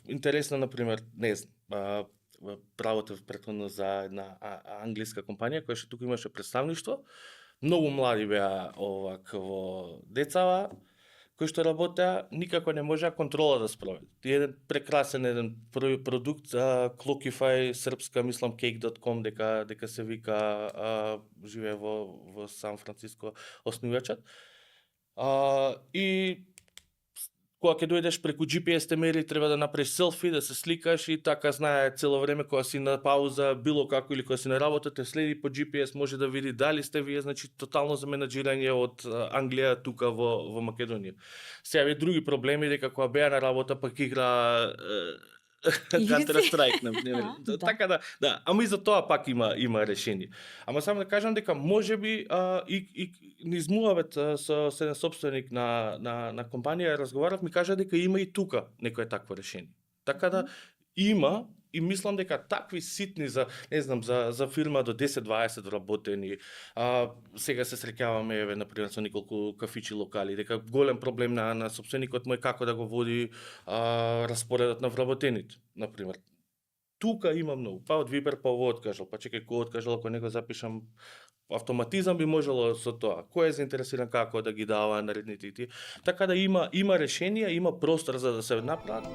интересна, например, не знам, работев претходно за една англиска компанија која што тука имаше представништво. Многу млади беа овакво децава кои што работеа, никако не можеа контрола да спроведат. Еден прекрасен еден продукт за Clockify, српска, мислам Cake.com, дека се вика, живее во Сан Франциско основачот. И кога ќе дојдеш преку GPS те мери, треба да направиш селфи, да се сликаш и така знае цело време кога си на пауза, било како или кога си на работа, те следи по GPS, може да види дали сте вие, значи тотално заменаџирање од Англија тука во Македонија. Сега ви други проблеми дека кога беа на работа пак игра Counter Strike, да. Така да, ама и за тоа пак има решение. Ама само да кажам дека можеби и низ муабет со еден собственик на компанија разговарав, ми кажа дека има и тука некое такво решение. Така да има и мислам дека такви ситни за не знам за фирма до 10-20 вработени. Сега се среќаваме еве например со неколку кафичи локали дека голем проблем на собственикот му е како да го води распоредот на вработените, например. Тука има многу. Па од Вибер па ово откажал, па чекај кој откажал, ако не го запишам автоматизам би можело со тоа. Кој е заинтересиран како да ги дава наредните и тие. Така да има решенија, има простор за да се направат.